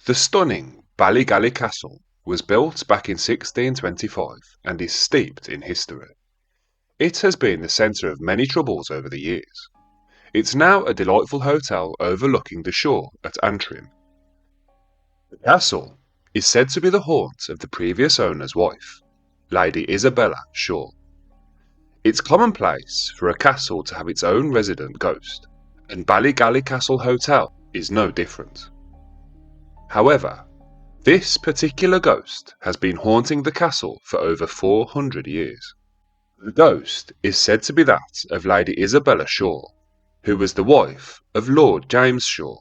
The stunning Ballygally Castle was built back in 1625 and is steeped in history. It has been the centre of many troubles over the years. It's now a delightful hotel overlooking the shore at Antrim. The castle is said to be the haunt of the previous owner's wife, Lady Isobella Shaw. It's commonplace for a castle to have its own resident ghost, and Ballygally Castle Hotel is no different. However, this particular ghost has been haunting the castle for over 400 years. The ghost is said to be that of Lady Isobella Shaw, who was the wife of Lord James Shaw.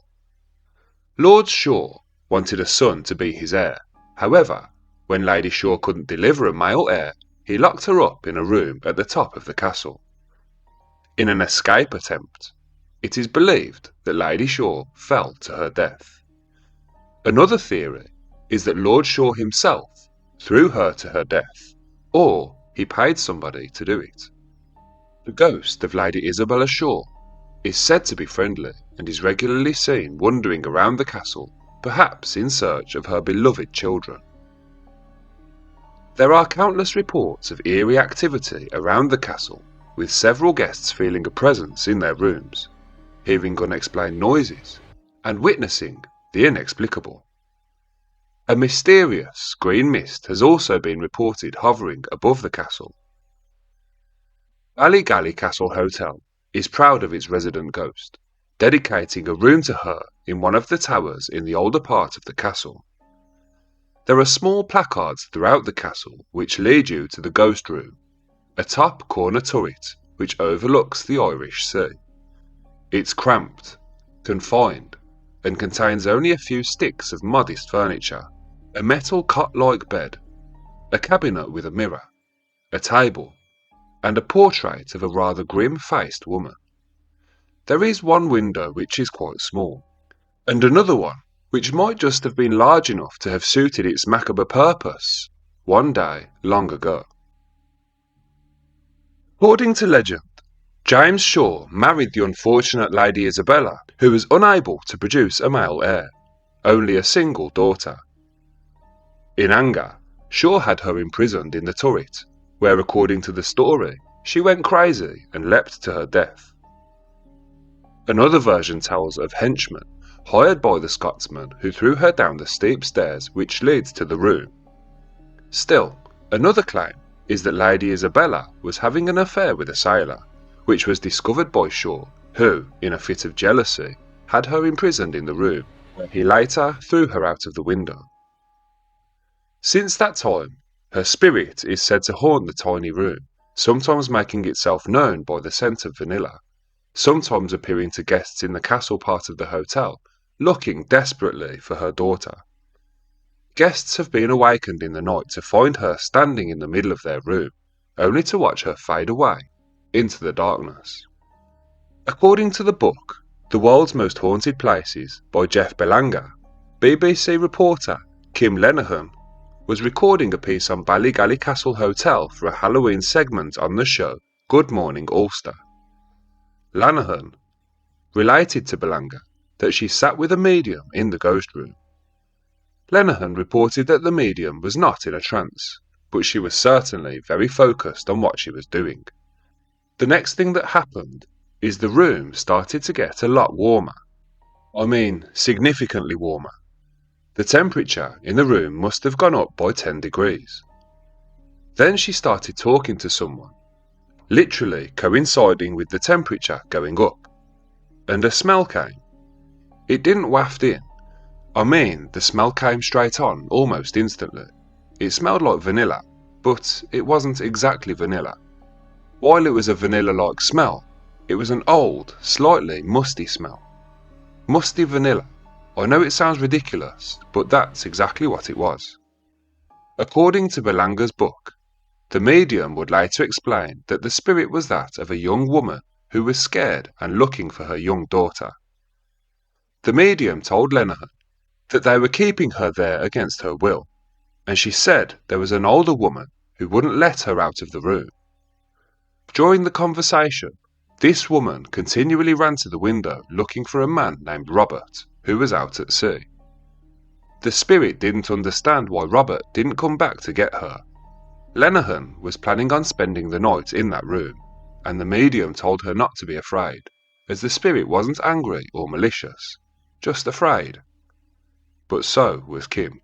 Lord Shaw wanted a son to be his heir. However, when Lady Shaw couldn't deliver a male heir, he locked her up in a room at the top of the castle. In an escape attempt, it is believed that Lady Shaw fell to her death. Another theory is that Lord Shaw himself threw her to her death, or he paid somebody to do it. The ghost of Lady Isobella Shaw is said to be friendly and is regularly seen wandering around the castle, perhaps in search of her beloved children. There are countless reports of eerie activity around the castle, with several guests feeling a presence in their rooms, hearing unexplained noises, and witnessing the inexplicable. A mysterious green mist has also been reported hovering above the castle. Ballygally Castle Hotel is proud of its resident ghost, dedicating a room to her in one of the towers in the older part of the castle. There are small placards throughout the castle which lead you to the ghost room, a top corner turret which overlooks the Irish Sea. It's cramped, confined, and contains only a few sticks of modest furniture, a metal cot-like bed, a cabinet with a mirror, a table, and a portrait of a rather grim-faced woman. There is one window which is quite small, and another one which might just have been large enough to have suited its macabre purpose one day long ago. According to legend, James Shaw married the unfortunate Lady Isobella, who was unable to produce a male heir, only a single daughter. In anger, Shaw had her imprisoned in the turret, where according to the story, she went crazy and leapt to her death. Another version tells of henchmen hired by the Scotsman who threw her down the steep stairs which leads to the room. Still, another claim is that Lady Isobella was having an affair with a sailor, which was discovered by Shaw, who, in a fit of jealousy, had her imprisoned in the room, where he later threw her out of the window. Since that time, her spirit is said to haunt the tiny room, sometimes making itself known by the scent of vanilla, sometimes appearing to guests in the castle part of the hotel, looking desperately for her daughter. Guests have been awakened in the night to find her standing in the middle of their room, only to watch her fade away into the darkness. According to the book, The World's Most Haunted Places by Jeff Belanger, BBC reporter Kim Lenihan was recording a piece on Ballygally Castle Hotel for a Halloween segment on the show Good Morning Ulster. Lenihan related to Belanger that she sat with a medium in the ghost room. Lenihan reported that the medium was not in a trance, but she was certainly very focused on what she was doing. The next thing that happened is the room started to get a lot warmer. I mean, significantly warmer. The temperature in the room must have gone up by 10 degrees. Then she started talking to someone, literally coinciding with the temperature going up, and a smell came. It didn't waft in. I mean, the smell came straight on almost instantly. It smelled like vanilla, but it wasn't exactly vanilla. While it was a vanilla-like smell, it was an old, slightly musty smell. Musty vanilla. I know it sounds ridiculous, but that's exactly what it was. According to Belanger's book, the medium would later explain that the spirit was that of a young woman who was scared and looking for her young daughter. The medium told Lenihan that they were keeping her there against her will, and she said there was an older woman who wouldn't let her out of the room. During the conversation, this woman continually ran to the window looking for a man named Robert, who was out at sea. The spirit didn't understand why Robert didn't come back to get her. Lenihan was planning on spending the night in that room, and the medium told her not to be afraid, as the spirit wasn't angry or malicious, just afraid. But so was Kim.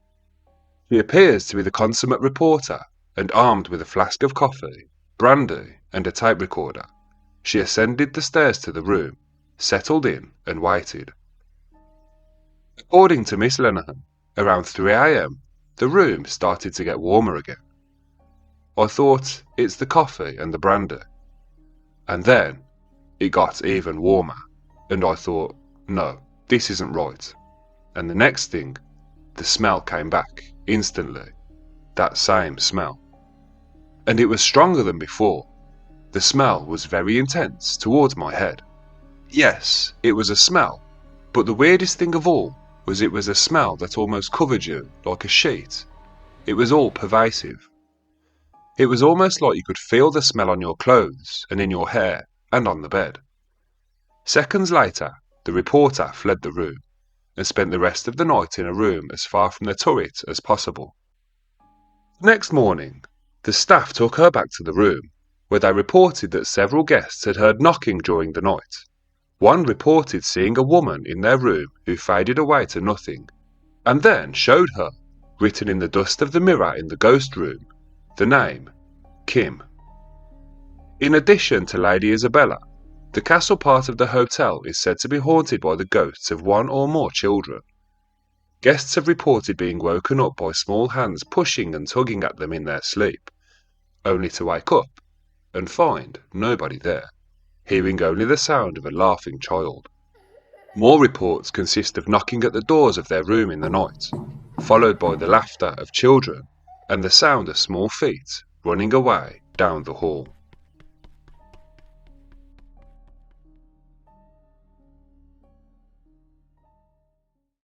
She appears to be the consummate reporter, and armed with a flask of coffee, brandy, and a tape recorder, she ascended the stairs to the room, settled in, and waited. According to Miss Lenihan, around 3 a.m, the room started to get warmer again. I thought, it's the coffee and the brandy. And then, it got even warmer, and I thought, no, this isn't right. And the next thing, the smell came back, instantly. That same smell. And it was stronger than before. The smell was very intense towards my head. Yes, it was a smell, but the weirdest thing of all was it was a smell that almost covered you like a sheet. It was all pervasive. It was almost like you could feel the smell on your clothes and in your hair and on the bed. Seconds later, the reporter fled the room and spent the rest of the night in a room as far from the turret as possible. The next morning, the staff took her back to the room, where they reported that several guests had heard knocking during the night. One reported seeing a woman in their room who faded away to nothing, and then showed her, written in the dust of the mirror in the ghost room, the name Kim. In addition to Lady Isobella, the castle part of the hotel is said to be haunted by the ghosts of one or more children. Guests have reported being woken up by small hands pushing and tugging at them in their sleep, only to wake up and find nobody there, hearing only the sound of a laughing child. More reports consist of knocking at the doors of their room in the night, followed by the laughter of children and the sound of small feet running away down the hall.